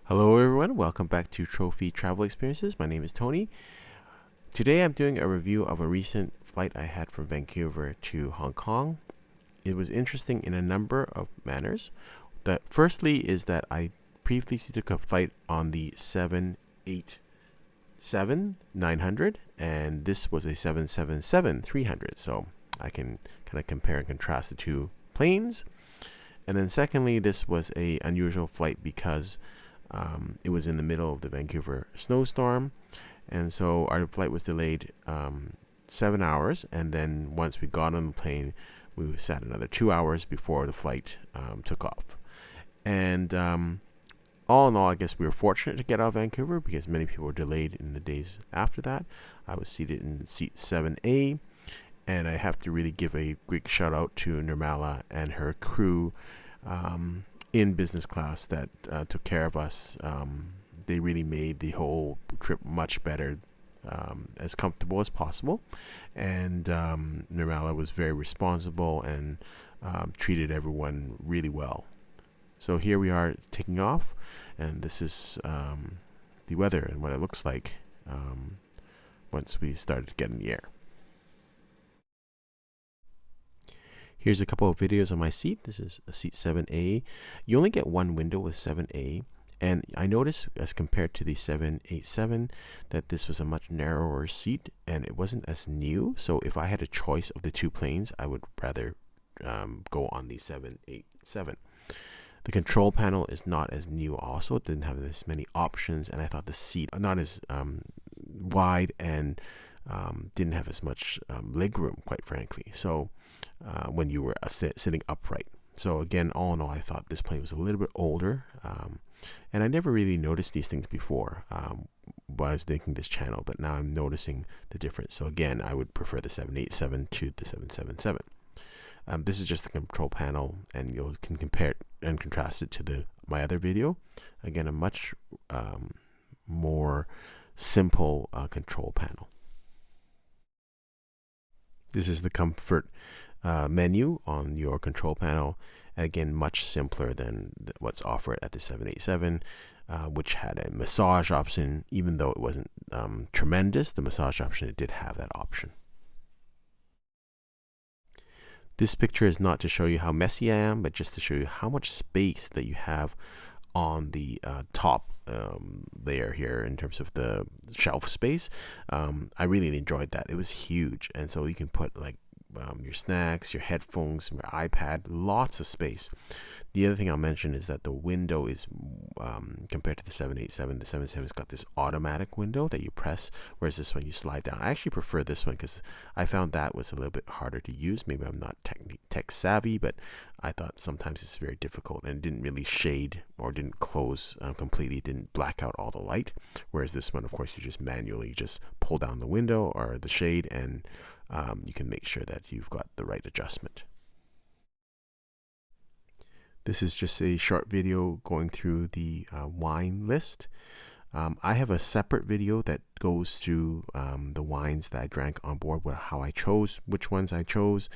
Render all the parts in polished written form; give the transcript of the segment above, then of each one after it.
Hello everyone, welcome back to Trophy Travel Experiences. My name is Tony. Today I'm doing a review of a recent flight I had from Vancouver to Hong Kong. It was interesting in a number of manners. The firstly is that I previously took a flight on the 787-900 and this was a 777-300, so I can kind of compare and contrast the two planes. And then secondly, this was a unusual flight because it was in the middle of the Vancouver snowstorm, and so our flight was delayed 7 hours, and then once we got on the plane, we sat another 2 hours before the flight took off. And all in all, I guess we were fortunate to get out of Vancouver because many people were delayed in the days after that. I was seated in seat 7A, and I have to really give a quick shout out to Nirmala and her crew in business class that took care of us. They really made the whole trip much better, as comfortable as possible. And Nirmala was very responsible and treated everyone really well. So here we are taking off, and this is the weather and what it looks like once we started to get in the air. Here's a couple of videos on my seat. This is a seat 7A. You only get one window with 7A. And I noticed as compared to the 787 that this was a much narrower seat and it wasn't as new. So if I had a choice of the two planes, I would rather go on the 787. The control panel is not as new also. It didn't have as many options, and I thought the seat not as wide and didn't have as much leg room, quite frankly. So when you were sitting upright. So again, all in all, I thought this plane was a little bit older, and I never really noticed these things before while I was making this channel, but now I'm noticing the difference. So again, I would prefer the 787 to the 777. This is just the control panel, and you can compare it and contrast it to my other video. Again, a much more simple control panel. This is the comfort menu on your control panel. Again, much simpler than what's offered at the 787, which had a massage option. Even though it wasn't tremendous, the massage option, it did have that option. This picture is not to show you how messy I am, but just to show you how much space that you have on the top layer here in terms of the shelf space. I really enjoyed that. It was huge, and so you can put like your snacks, your headphones, your iPad, lots of space. The other thing I'll mention is that the window is compared to the 787, the 777's got this automatic window that you press, whereas this one you slide down. I actually prefer this one because I found that was a little bit harder to use. Maybe I'm not tech savvy, but I thought sometimes it's very difficult, and it didn't really shade or didn't close completely, didn't black out all the light. Whereas this one, of course, you just manually just pull down the window or the shade, and you can make sure that you've got the right adjustment. This is just a short video going through the wine list. I have a separate video that goes through the wines that I drank on board, how I chose, which ones I chose,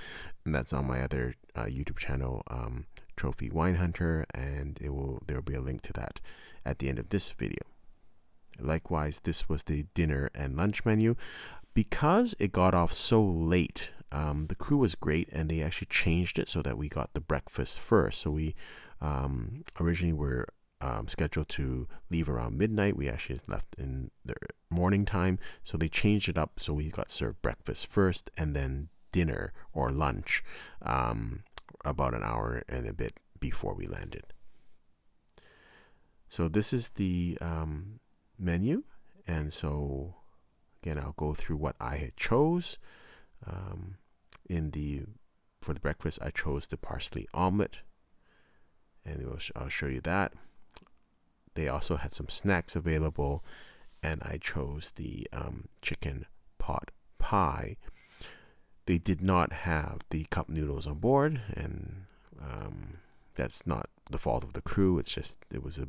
and that's on my other YouTube channel, Trophy Wine Hunter, and there will be a link to that at the end of this video. Likewise, this was the dinner and lunch menu. Because it got off so late, the crew was great, and they actually changed it so that we got the breakfast first. So we originally were scheduled to leave around midnight. We actually left in the morning time, so they changed it up so we got served breakfast first and then dinner or lunch about an hour and a bit before we landed. So this is the menu, and so again, I'll go through what I had chose. For the breakfast, I chose the parsley omelet, and I'll show you that. They also had some snacks available, and I chose the chicken pot pie. They did not have the cup noodles on board, and that's not the fault of the crew. It's just it was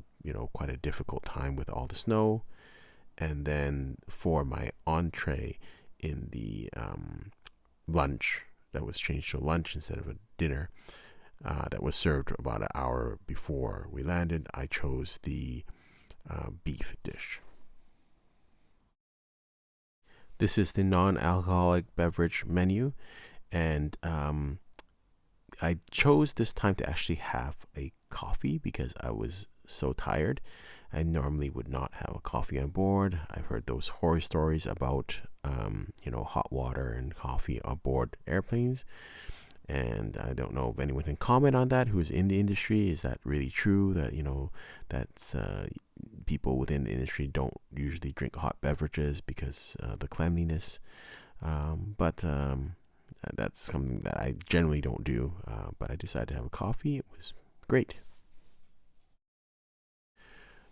quite a difficult time with all the snow. And then for my entree in the lunch, that was changed to lunch instead of a dinner, that was served about an hour before we landed, I chose the beef dish. This is the non-alcoholic beverage menu, and I chose this time to actually have a coffee because I was so tired. I normally would not have a coffee on board. I've heard those horror stories about, hot water and coffee on board airplanes. And I don't know if anyone can comment on that who's in the industry. Is that really true that, that's people within the industry don't usually drink hot beverages because the cleanliness? But that's something that I generally don't do. But I decided to have a coffee. It was great.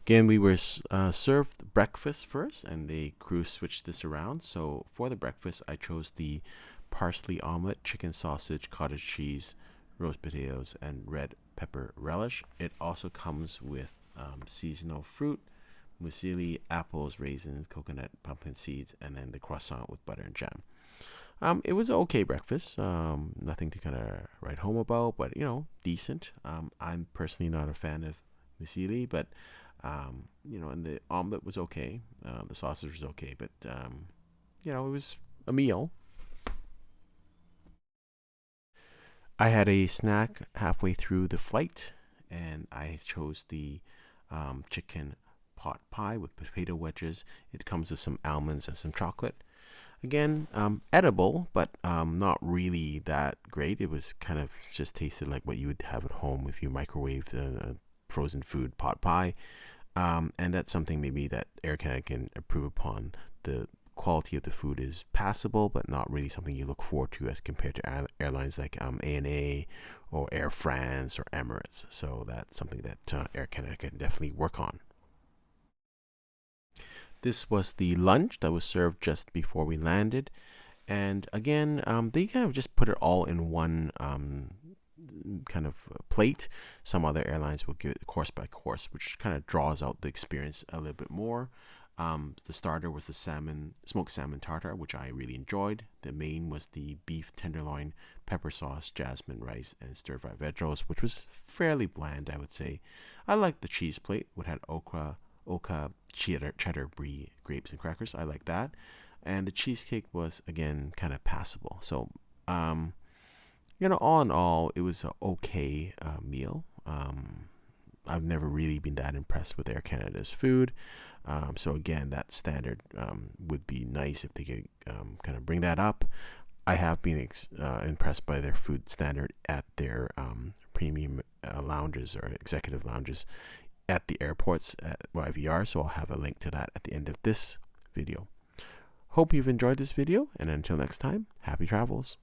Again, we were served breakfast first, and the crew switched this around. So for the breakfast, I chose the parsley omelet, chicken sausage, cottage cheese, roast potatoes, and red pepper relish. It also comes with seasonal fruit, muesli, apples, raisins, coconut, pumpkin seeds, and then the croissant with butter and jam. It was an okay breakfast. Nothing to kind of write home about, but decent. I'm personally not a fan of muesli, but and the omelet was okay. The sausage was okay, but it was a meal. I had a snack halfway through the flight, and I chose the chicken pot pie with potato wedges. It comes with some almonds and some chocolate. Again, edible, but not really that great. It was kind of just tasted like what you would have at home if you microwaved a frozen food pot pie. And that's something maybe that Air Canada can improve upon. The quality of the food is passable, but not really something you look forward to as compared to airlines like ANA or Air France or Emirates. So that's something that Air Canada can definitely work on. This was the lunch that was served just before we landed. And again, they kind of just put it all in one kind of plate. Some other airlines will give it course by course, which kind of draws out the experience a little bit more. The starter was the smoked salmon tartare, which I really enjoyed. The main was the beef tenderloin, pepper sauce, jasmine rice, and stir-fried vegetables, which was fairly bland, I would say. I liked the cheese plate, which had okra, cheddar brie, grapes, and crackers. I like that. And the cheesecake was, again, kind of passable. So, all in all, it was an okay meal. I've never really been that impressed with Air Canada's food. So again, that standard would be nice if they could kind of bring that up. I have been impressed by their food standard at their premium lounges or executive lounges at the airports at YVR. So I'll have a link to that at the end of this video. Hope you've enjoyed this video, and until next time, happy travels.